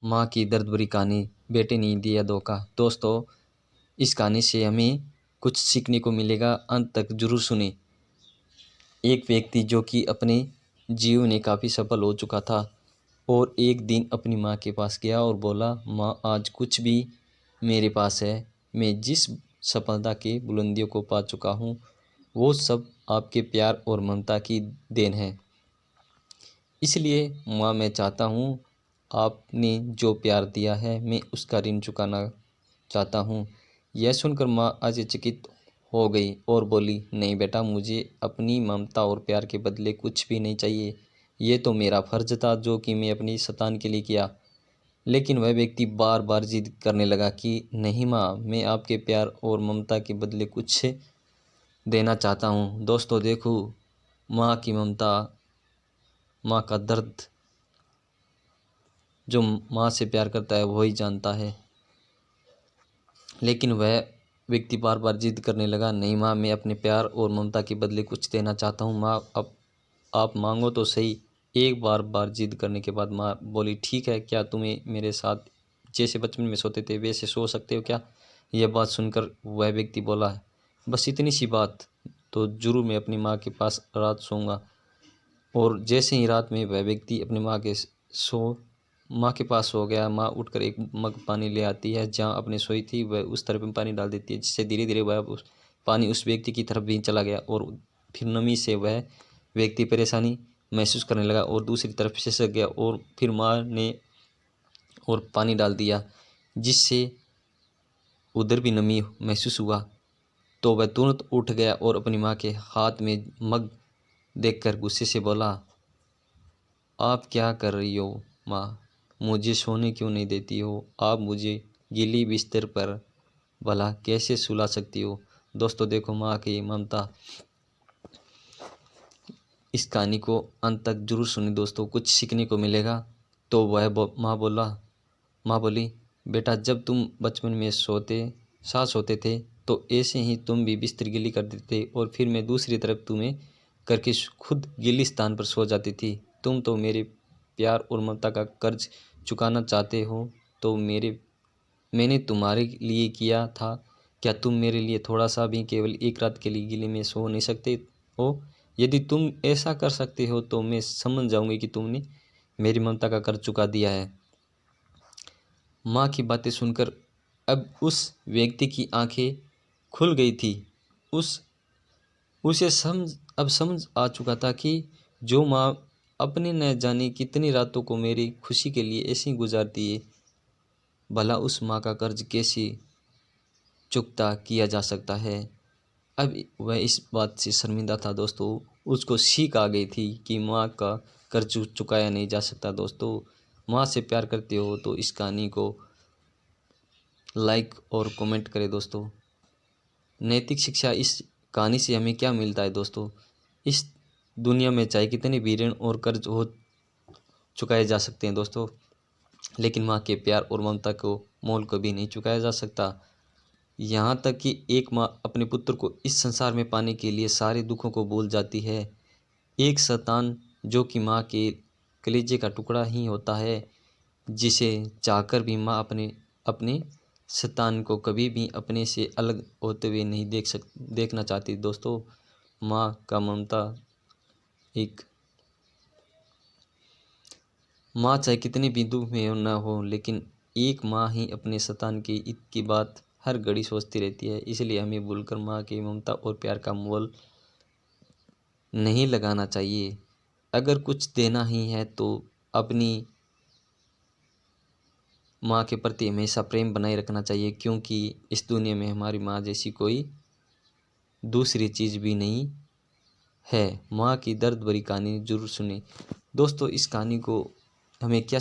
माँ की दर्द भरी कहानी, बेटे ने दिया धोखा। दोस्तों, इस कहानी से हमें कुछ सीखने को मिलेगा, अंत तक जरूर सुने। एक व्यक्ति जो कि अपने जीवन में काफ़ी सफल हो चुका था और एक दिन अपनी माँ के पास गया और बोला, माँ आज कुछ भी मेरे पास है, मैं जिस सफलता की बुलंदियों को पा चुका हूँ वो सब आपके प्यार और ममता की देन है। इसलिए माँ मैं चाहता हूँ आपने जो प्यार दिया है मैं उसका ऋण चुकाना चाहता हूँ। यह सुनकर माँ आश्चर्यचकित हो गई और बोली, नहीं बेटा, मुझे अपनी ममता और प्यार के बदले कुछ भी नहीं चाहिए। ये तो मेरा फर्ज था जो कि मैं अपनी संतान के लिए किया। लेकिन वह व्यक्ति बार बार जिद करने लगा कि नहीं माँ, मैं आपके प्यार और ममता के बदले कुछ देना चाहता हूँ। दोस्तों देखो, माँ की ममता, माँ का दर्द, जो माँ से प्यार करता है वही जानता है। लेकिन वह व्यक्ति बार बार जिद करने लगा, नहीं माँ, मैं अपने प्यार और ममता के बदले कुछ देना चाहता हूँ। माँ, अब आप मांगो तो सही। एक बार बार जिद करने के बाद माँ बोली, ठीक है, क्या तुम्हें मेरे साथ जैसे बचपन में सोते थे वैसे सो सकते हो क्या? यह बात सुनकर वह व्यक्ति बोला, बस इतनी सी बात, तो जरूर मैं अपनी माँ के पास रात सोऊंगा। और जैसे ही रात में वह व्यक्ति अपनी माँ के पास सो गया, माँ उठकर एक मग पानी ले आती है, जहाँ अपने सोई थी वह उस तरफ में पानी डाल देती है, जिससे धीरे धीरे वह पानी उस व्यक्ति की तरफ भी चला गया और फिर नमी से वह व्यक्ति परेशानी महसूस करने लगा और दूसरी तरफ खिसक गया और फिर माँ ने और पानी डाल दिया, जिससे उधर भी नमी महसूस हुआ। तो वह तुरंत उठ गया और अपनी माँ के हाथ में मग देखकर गुस्से से बोला, आप क्या कर रही हो माँ? मुझे सोने क्यों नहीं देती हो? आप मुझे गीली बिस्तर पर भला कैसे सुला सकती हो? दोस्तों देखो, माँ की ममता। इस कहानी को अंत तक जरूर सुनी दोस्तों, कुछ सीखने को मिलेगा। तो वह माँ बोली, बेटा जब तुम बचपन में साथ सोते थे तो ऐसे ही तुम भी बिस्तर गीली कर देते और फिर मैं दूसरी तरफ तुम्हें करके खुद गीली स्थान पर सो जाती थी। तुम तो मेरे प्यार और ममता का कर्ज चुकाना चाहते हो, तो मैंने तुम्हारे लिए किया था, क्या तुम मेरे लिए थोड़ा सा भी केवल एक रात के लिए गीले में सो नहीं सकते हो? यदि तुम ऐसा कर सकते हो तो मैं समझ जाऊंगी कि तुमने मेरी ममता का कर्ज चुका दिया है। माँ की बातें सुनकर अब उस व्यक्ति की आंखें खुल गई थी। उसे समझ आ चुका था कि जो माँ अपने न जाने कितनी रातों को मेरी खुशी के लिए ऐसे ही गुजारती है, भला उस माँ का कर्ज कैसे चुकता किया जा सकता है। अब वह इस बात से शर्मिंदा था दोस्तों। उसको सीख आ गई थी कि माँ का कर्ज चुकाया नहीं जा सकता। दोस्तों, माँ से प्यार करते हो तो इस कहानी को लाइक और कमेंट करें दोस्तों। नैतिक शिक्षा इस कहानी से हमें क्या मिलता है दोस्तों? इस दुनिया में चाहे कितने भी ऋण और कर्ज हो चुकाए जा सकते हैं दोस्तों, लेकिन माँ के प्यार और ममता को मोल कभी नहीं चुकाया जा सकता। यहाँ तक कि एक माँ अपने पुत्र को इस संसार में पाने के लिए सारे दुखों को भूल जाती है। एक संतान जो कि माँ के कलेजे का टुकड़ा ही होता है, जिसे चाहकर भी माँ अपने संतान को कभी भी अपने से अलग होते हुए नहीं देखना चाहती। दोस्तों, माँ का ममता एक माँ चाहे कितनी भी दुख में न हो, लेकिन एक माँ ही अपने संतान की ईद की बात हर घड़ी सोचती रहती है। इसलिए हमें भूलकर माँ की ममता और प्यार का मोल नहीं लगाना चाहिए। अगर कुछ देना ही है तो अपनी माँ के प्रति हमेशा प्रेम बनाए रखना चाहिए, क्योंकि इस दुनिया में हमारी माँ जैसी कोई दूसरी चीज़ भी नहीं है। माँ की दर्द भरी कहानी जरूर सुने दोस्तों। इस कहानी को हमें क्या